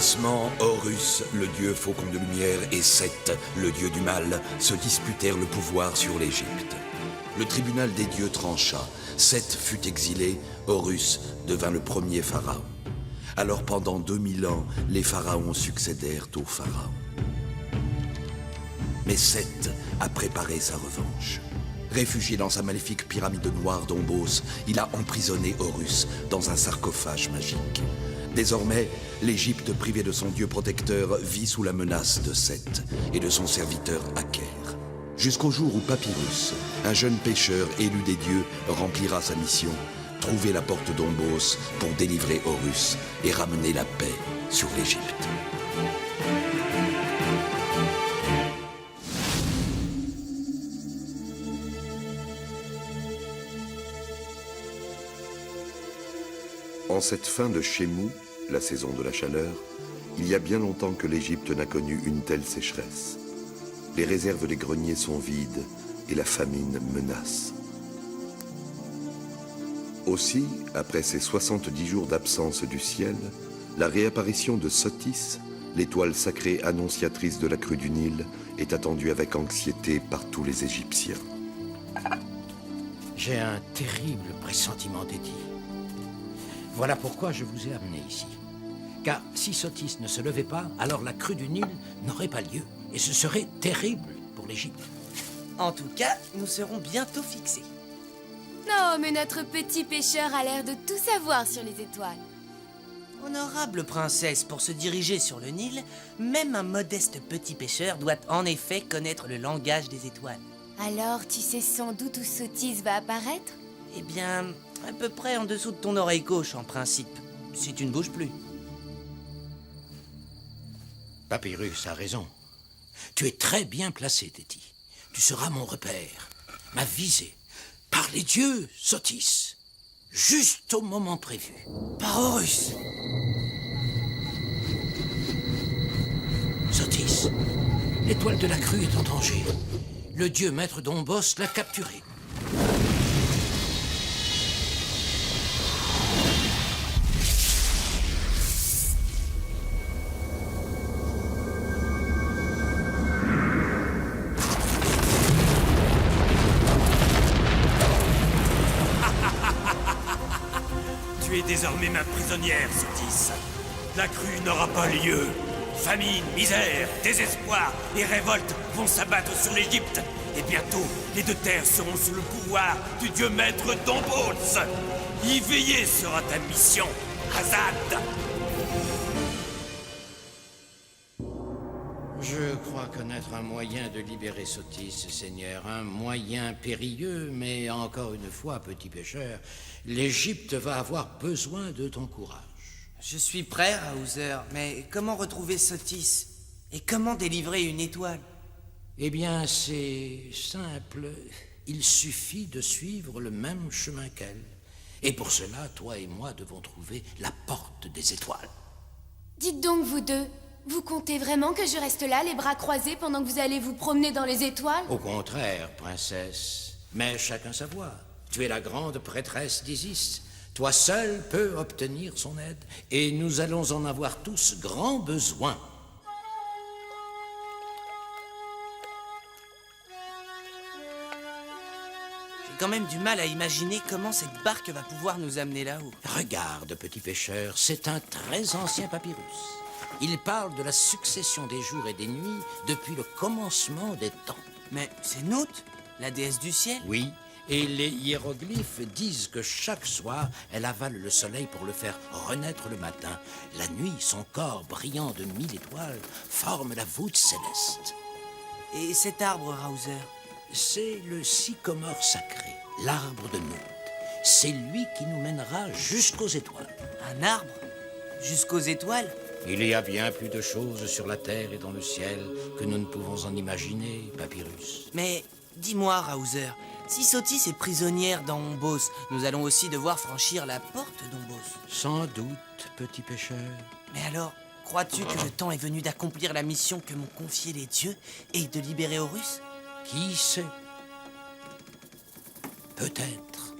commencement, Horus, le dieu faucon de lumière, et Seth, le dieu du mal, se disputèrent le pouvoir sur l'Égypte. Le tribunal des dieux trancha. Seth fut exilé, Horus devint le premier pharaon. Alors pendant 2000 ans, les pharaons succédèrent aux pharaons. Mais Seth a préparé sa revanche. Réfugié dans sa maléfique pyramide noire d'Ombos, il a emprisonné Horus dans un sarcophage magique. Désormais, l'Égypte, privée de son dieu protecteur, vit sous la menace de Seth et de son serviteur Aker. Jusqu'au jour où Papyrus, un jeune pêcheur élu des dieux, remplira sa mission, trouver la porte d'Ombos pour délivrer Horus et ramener la paix sur l'Égypte. En cette fin de Chémou, la saison de la chaleur, il y a bien longtemps que l'Égypte n'a connu une telle sécheresse. Les réserves des greniers sont vides et la famine menace. Aussi, après ces 70 jours d'absence du ciel, la réapparition de Sotis, l'étoile sacrée annonciatrice de la crue du Nil, est attendue avec anxiété par tous les Égyptiens. J'ai un terrible pressentiment, Téti. Voilà pourquoi je vous ai amené ici. Car si Sotis ne se levait pas, alors la crue du Nil n'aurait pas lieu. Et ce serait terrible pour l'Égypte. En tout cas, nous serons bientôt fixés. Non, mais notre petit pêcheur a l'air de tout savoir sur les étoiles. Honorable princesse, pour se diriger sur le Nil, même un modeste petit pêcheur doit en effet connaître le langage des étoiles. Alors, tu sais sans doute où Sotis va apparaître? Eh bien, à peu près en dessous de ton oreille gauche, en principe, si tu ne bouges plus. Papyrus a raison. Tu es très bien placé, Téti. Tu seras mon repère, ma visée. Par les dieux, Sotis. Juste au moment prévu. Par Horus! Sotis, l'étoile de la crue est en danger. Le dieu maître d'Ombos l'a capturée. Tu es désormais ma prisonnière, Sotis. La crue n'aura pas lieu. Famine, misère, désespoir et révolte vont s'abattre sur l'Égypte. Et bientôt, les deux terres seront sous le pouvoir du dieu maître d'Ombos. Y veiller sera ta mission, Azad. Je crois connaître un moyen de libérer Sotis, Seigneur. Un moyen périlleux, mais encore une fois, petit pêcheur, l'Égypte va avoir besoin de ton courage. Je suis prêt, Hauser, mais comment retrouver Sotis? Et comment délivrer une étoile? Eh bien, c'est simple. Il suffit de suivre le même chemin qu'elle. Et pour cela, toi et moi devons trouver la porte des étoiles. Dites donc, vous deux, vous comptez vraiment que je reste là, les bras croisés, pendant que vous allez vous promener dans les étoiles? Au contraire, princesse. Mais chacun sa voie. Tu es la grande prêtresse d'Isis. Toi seul peux obtenir son aide. Et nous allons en avoir tous grand besoin. J'ai quand même du mal à imaginer comment cette barque va pouvoir nous amener là-haut. Regarde, petit pêcheur, c'est un très ancien papyrus. Il parle de la succession des jours et des nuits depuis le commencement des temps. Mais c'est Nout, la déesse du ciel? Oui, et les hiéroglyphes disent que chaque soir, elle avale le soleil pour le faire renaître le matin. La nuit, son corps brillant de 1000 étoiles forme la voûte céleste. Et cet arbre, Hauser? C'est le sycomore sacré, l'arbre de Nout. C'est lui qui nous mènera jusqu'aux étoiles. Un arbre? Jusqu'aux étoiles? Il y a bien plus de choses sur la terre et dans le ciel que nous ne pouvons en imaginer, Papyrus. Mais dis-moi, Hauser, si Sotis est prisonnière dans Ombos, nous allons aussi devoir franchir la porte d'Ombos. Sans doute, petit pêcheur. Mais alors, crois-tu que le temps est venu d'accomplir la mission que m'ont confiée les dieux et de libérer Horus? Qui sait? Peut-être.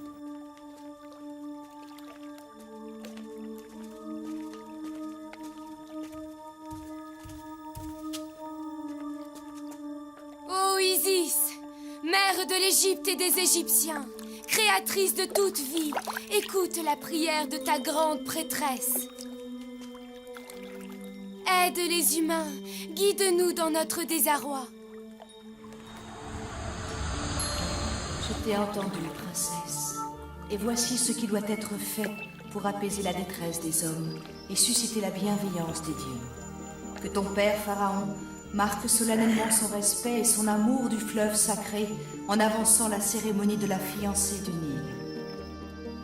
Mère de l'Égypte et des Égyptiens, créatrice de toute vie, écoute la prière de ta grande prêtresse. Aide les humains, guide-nous dans notre désarroi. Je t'ai entendue, princesse. Et voici ce qui doit être fait pour apaiser la détresse des hommes et susciter la bienveillance des dieux. Que ton père, Pharaon, marque solennellement son respect et son amour du fleuve sacré en avançant la cérémonie de la fiancée du Nil.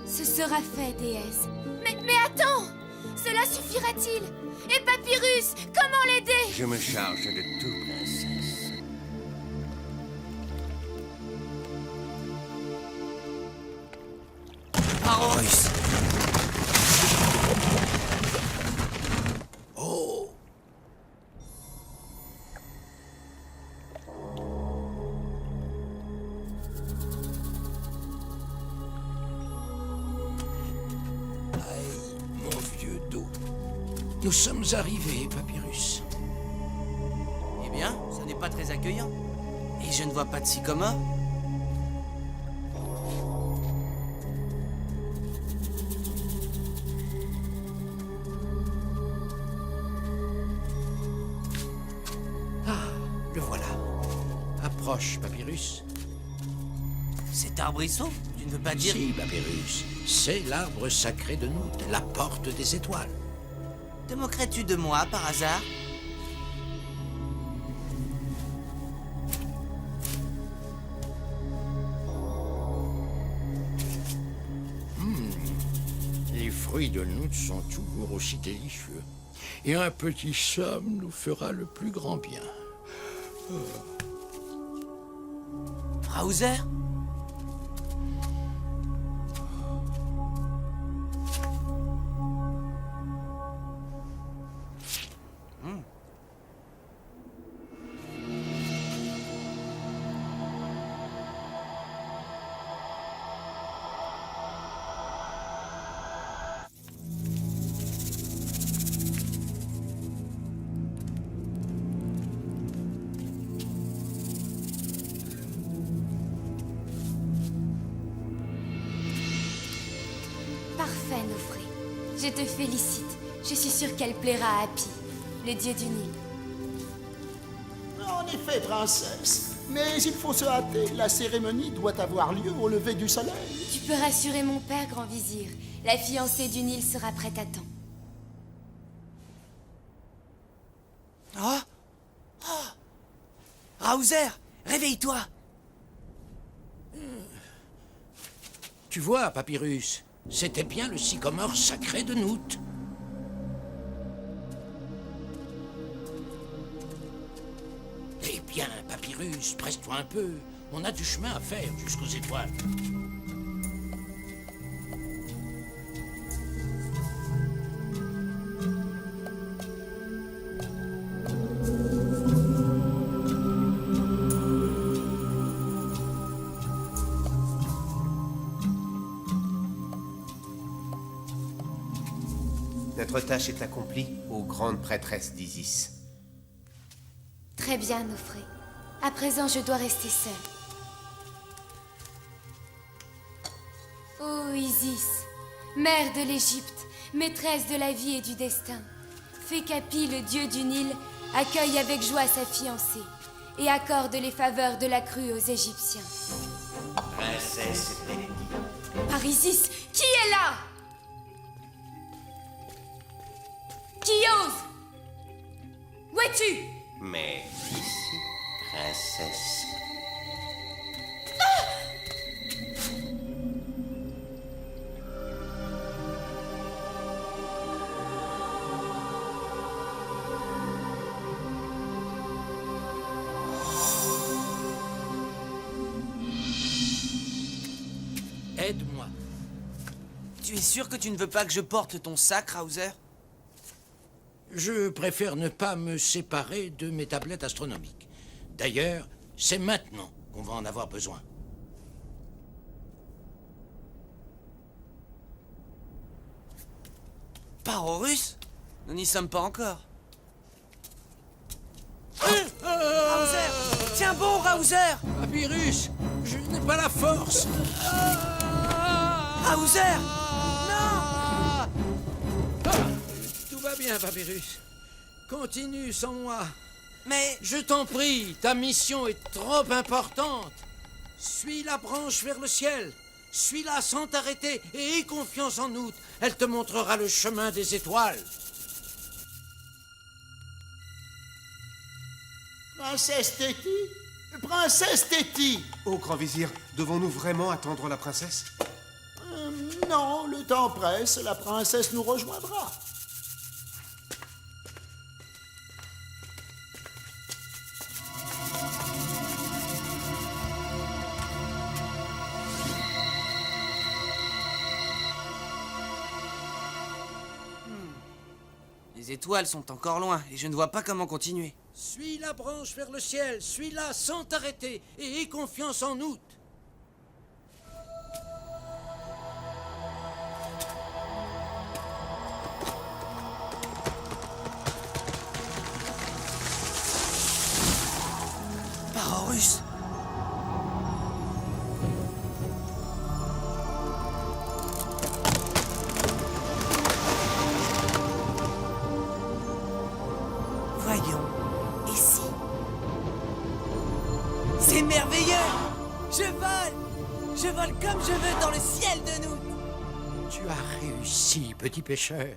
Ce sera fait, déesse. Mais attends! Cela suffira-t-il? Et Papyrus, comment l'aider? Je me charge de tout, princesse. Horus! Oh! Aïe, mon vieux dos. Nous sommes arrivés, Papyrus. Eh bien, ça n'est pas très accueillant. Et je ne vois pas de sycomore. Le voilà. Approche, Papyrus. Cet arbrisseau? Tu ne veux pas dire... Si, Papyrus. C'est l'arbre sacré de Nout, la porte des étoiles. Te moquerais-tu de moi, par hasard? Les fruits de Nout sont toujours aussi délicieux. Et un petit somme nous fera le plus grand bien. Browser? Parfait, Nofré. Je te félicite. Je suis sûre qu'elle plaira à Hapi, le dieu du Nil. En effet, princesse. Mais il faut se hâter. La cérémonie doit avoir lieu au lever du soleil. Tu peux rassurer mon père, grand vizir. La fiancée du Nil sera prête à temps. Oh! Oh! Browser, réveille-toi! Tu vois, Papyrus, c'était bien le sycomore sacré de Nout. Eh bien, Papyrus, presse-toi un peu. On a du chemin à faire jusqu'aux étoiles. Notre tâche est accomplie, ô grande prêtresse d'Isis. Très bien, Nofré. À présent, je dois rester seule. Ô Isis, mère de l'Égypte, maîtresse de la vie et du destin, fais qu'Hapi, le dieu du Nil, accueille avec joie sa fiancée et accorde les faveurs de la crue aux Égyptiens. Princesse Téléki. Par Isis, qui est là? Qui ose? Où es-tu? Mais ici, princesse. Aide-moi. Tu es sûr que tu ne veux pas que je porte ton sac, Browser? Je préfère ne pas me séparer de mes tablettes astronomiques. D'ailleurs, c'est maintenant qu'on va en avoir besoin. Par Horus? Nous n'y sommes pas encore. Browser! Tiens bon, Browser! Papyrus, Je n'ai pas la force. Hauser! Tout va bien, Papyrus. Continue sans moi. Mais... Je t'en prie, ta mission est trop importante. Suis la branche vers le ciel. Suis-la sans t'arrêter et aie confiance en nous. Elle te montrera le chemin des étoiles. Princesse Téti? Princesse Téti! Ô grand vizir, devons-nous vraiment attendre la princesse? Non, le temps presse, la princesse nous rejoindra. Les étoiles sont encore loin et je ne vois pas comment continuer. Suis la branche vers le ciel. Suis-la sans t'arrêter et aie confiance en nous. Par Horus! Voyons, et si? C'est merveilleux! Je vole! Je vole comme je veux dans le ciel de nous! Tu as réussi, petit pêcheur.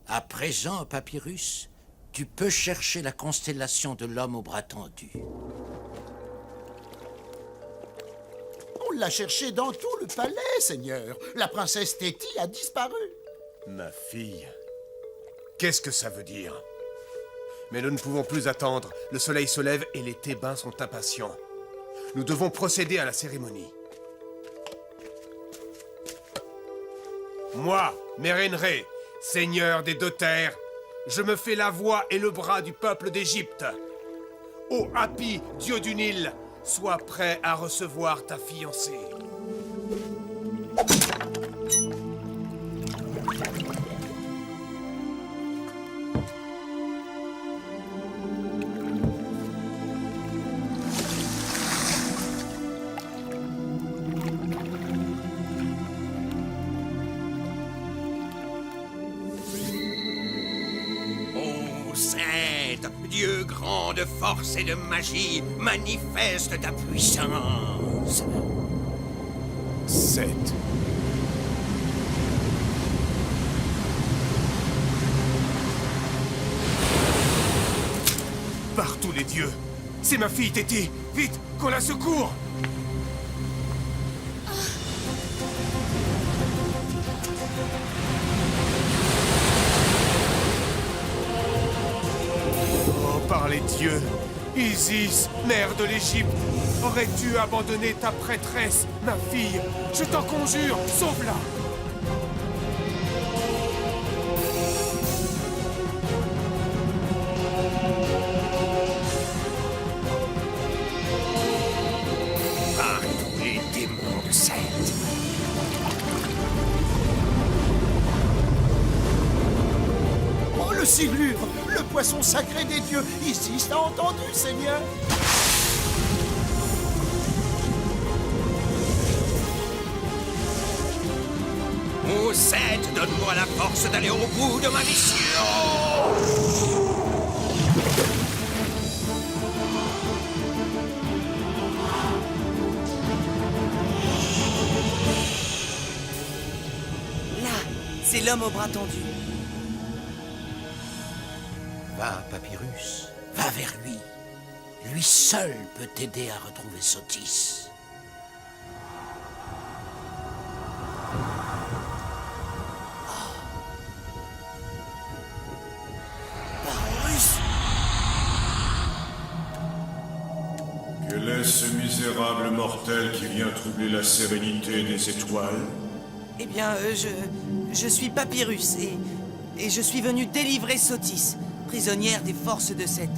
À présent, Papyrus, tu peux chercher la constellation de l'homme au bras tendu. On l'a cherché dans tout le palais, Seigneur. La princesse Téti a disparu. Ma fille. Qu'est-ce que ça veut dire? Mais nous ne pouvons plus attendre. Le soleil se lève et les Thébains sont impatients. Nous devons procéder à la cérémonie. Moi, Mérénré, seigneur des deux terres, je me fais la voix et le bras du peuple d'Égypte. Ô Hapi, dieu du Nil, sois prêt à recevoir ta fiancée. Dieu grand de force et de magie, manifeste ta puissance. 7. Par tous les dieux, c'est ma fille Téti. Vite, qu'on la secourt. Par les dieux, Isis, mère de l'Égypte, aurais-tu abandonné ta prêtresse, ma fille? Je t'en conjure, sauve-la! Par tous les démons de Seth. Oh, le silure! Le poisson sacré des dieux! Isis t'a entendu, Seigneur! Ô Seth, donne-moi la force d'aller au bout de ma mission! Là, c'est l'homme au bras tendu. Va, Papyrus, va vers lui. Lui seul peut t'aider à retrouver Sotis. Quel est ce misérable mortel qui vient troubler la sérénité des étoiles? Eh bien, je suis Papyrus et je suis venu délivrer Sotis, prisonnière des forces de Seth.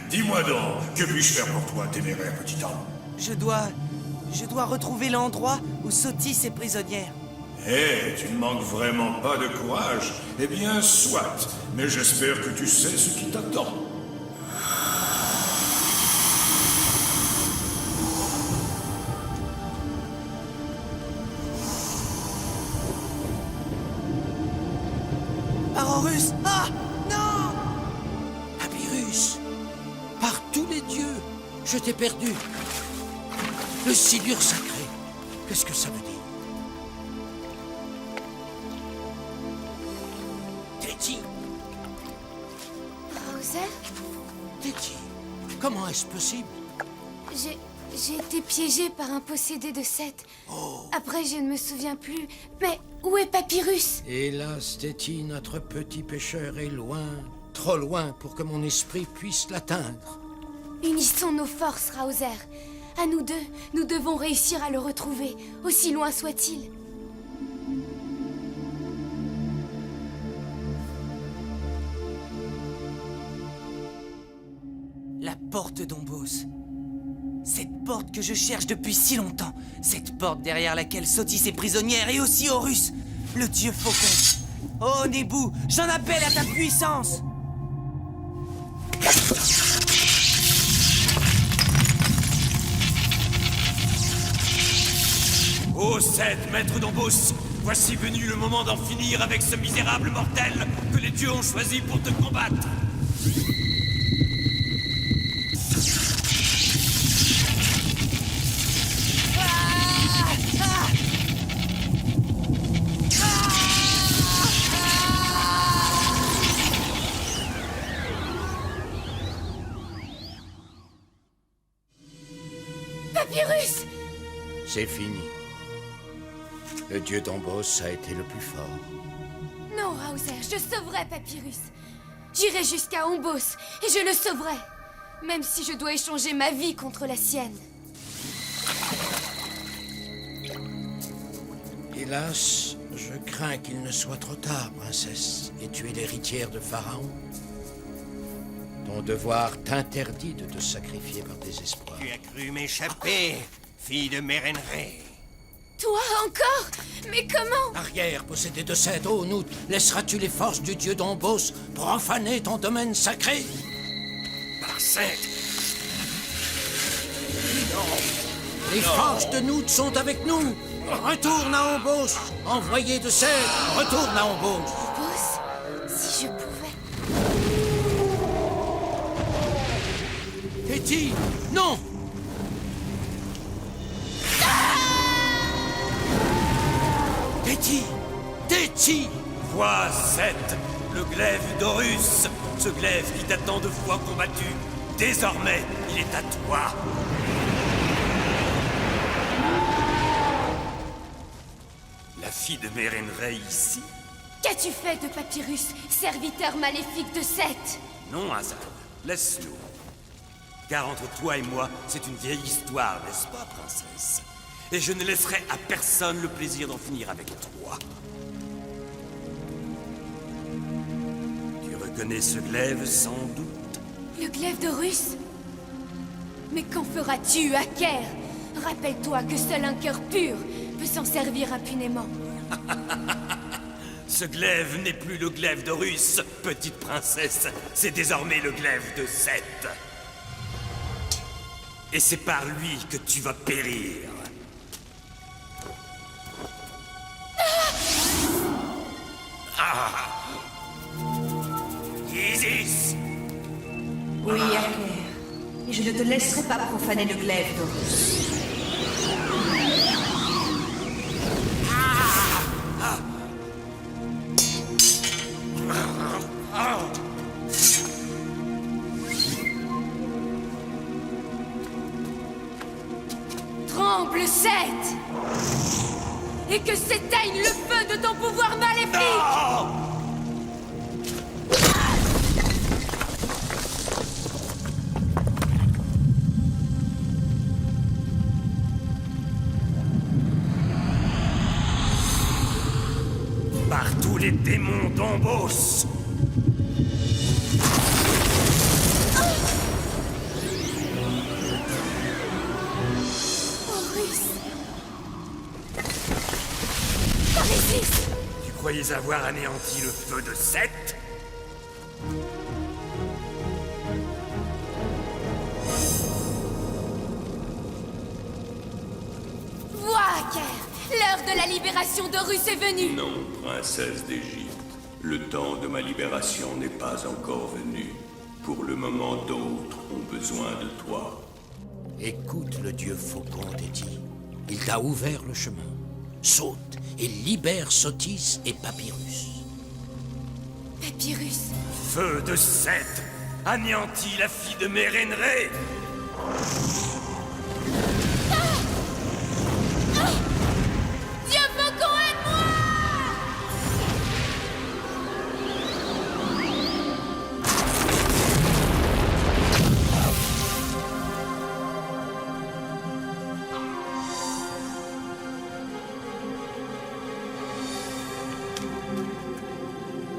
Dis-moi donc, que puis-je faire pour toi, téméraire petit homme? Je dois retrouver l'endroit où Sotis est prisonnière. Eh, tu ne manques vraiment pas de courage? Eh bien, soit, mais j'espère que tu sais ce qui t'attend. Je t'ai perdu. Le silure sacré. Qu'est-ce que ça veut dire? Téti! Bowser? Téti, comment est-ce possible? J'ai été piégée par un possédé de Seth. Après, je ne me souviens plus. Mais où est Papyrus? Hélas, Téti, notre petit pêcheur est loin, trop loin pour que mon esprit puisse l'atteindre. Unissons nos forces, Raozer. À nous deux, nous devons réussir à le retrouver, aussi loin soit-il. La porte d'Ombos. Cette porte que je cherche depuis si longtemps. Cette porte derrière laquelle Sotis est prisonnière et aussi Horus, le dieu faucon. Oh, Nebou, j'en appelle à ta puissance! Ô Seth, maître d'Ombos, voici venu le moment d'en finir avec ce misérable mortel que les dieux ont choisi pour te combattre. Papyrus! C'est fini. Le dieu d'Ombos a été le plus fort. Non, Raozer, je sauverai Papyrus. J'irai jusqu'à Ombos et je le sauverai. Même si je dois échanger ma vie contre la sienne. Hélas, je crains qu'il ne soit trop tard, princesse, et tu es l'héritière de Pharaon. Ton devoir t'interdit de te sacrifier par désespoir. Tu as cru m'échapper, fille de Mérenré. Toi encore? Mais comment? Arrière, possédé de Seth, ô Nout, laisseras-tu les forces du dieu d'Ombos profaner ton domaine sacré? Par Seth! Les forces de Nout sont avec nous. Retourne à Ombos. Envoyé de Seth, retourne à Ombos. Ombos? Si je pouvais... Téti, non! Téti! Téti! Vois, Seth, le glaive d'Horus, ce glaive qui t'a tant de fois combattu. Désormais, il est à toi. La fille de Mérenré ici? Qu'as-tu fait de Papyrus, serviteur maléfique de Seth? Non, Hazard, laisse-nous. Car entre toi et moi, c'est une vieille histoire, n'est-ce pas, princesse? Et je ne laisserai à personne le plaisir d'en finir avec toi. Tu reconnais ce glaive sans doute? Le glaive d'Horus? Mais qu'en feras-tu, Aker? Rappelle-toi que seul un cœur pur peut s'en servir impunément. Ce glaive n'est plus le glaive d'Horus, petite princesse. C'est désormais le glaive de Seth. Et c'est par lui que tu vas périr. Isis! Oui, Aker. Et je ne te laisserai pas profaner le glaive d'Horus. Tremble, Seth! Et que s'éteigne le feu de ton pouvoir maléfique! Par tous les démons d'Ombos! Tu croyais avoir anéanti le feu de Seth? Vois, Aker! L'heure de la libération d'Horus est venue! Non, princesse d'Égypte. Le temps de ma libération n'est pas encore venu. Pour le moment, d'autres ont besoin de toi. Écoute le dieu faucon, Téti. Il t'a ouvert le chemin. Saute et libère Sotis et Papyrus. Papyrus. Feu de Seth anéantit la fille de Mérénré. Dieu faucon, aide-moi!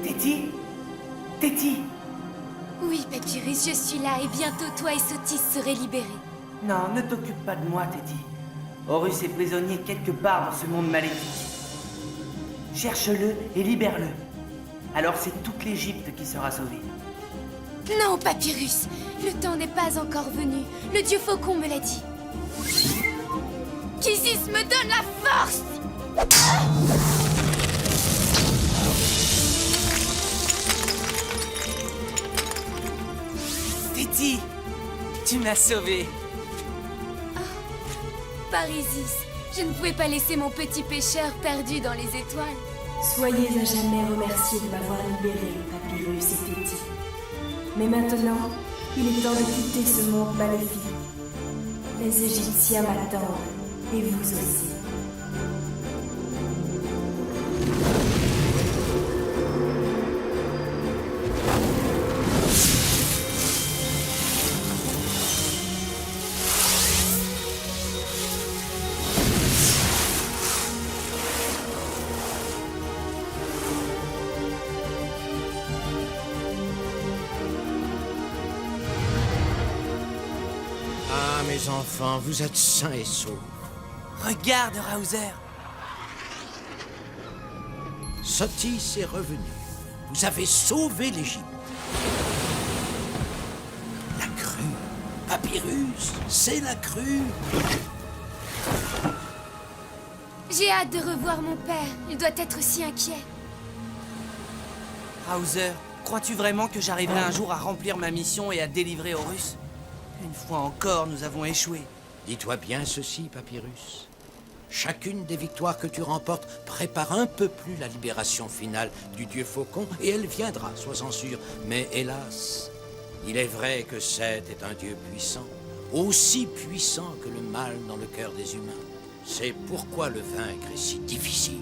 Téti? Téti? Oui, Papyrus, je suis là et bientôt toi et Sotis serez libérés. Non, ne t'occupe pas de moi, Téti. Horus est prisonnier quelque part dans ce monde maléfique. Cherche-le et libère-le. Alors c'est toute l'Égypte qui sera sauvée. Non, Papyrus, le temps n'est pas encore venu. Le dieu faucon me l'a dit. Qu'Isis me donne la force! Téti, tu m'as sauvé. Par Isis, je ne pouvais pas laisser mon petit pêcheur perdu dans les étoiles. Soyez à jamais remerciés de m'avoir libéré, Papyrus et Téti. Mais maintenant, il est temps de quitter ce monde maléfique. Les Égyptiens m'attendent, et vous aussi. Ah, mes enfants, vous êtes sains et saufs. Regarde, Raouser. Sotis est revenu. Vous avez sauvé l'Égypte. La crue. Papyrus, c'est la crue. J'ai hâte de revoir mon père. Il doit être si inquiet. Raouser, crois-tu vraiment que j'arriverai un jour à remplir ma mission et à délivrer Horus? Une fois encore, nous avons échoué. Dis-toi bien ceci, Papyrus. Chacune des victoires que tu remportes prépare un peu plus la libération finale du dieu faucon, et elle viendra, sois-en sûr. Mais hélas, il est vrai que Seth est un dieu puissant, aussi puissant que le mal dans le cœur des humains. C'est pourquoi le vaincre est si difficile.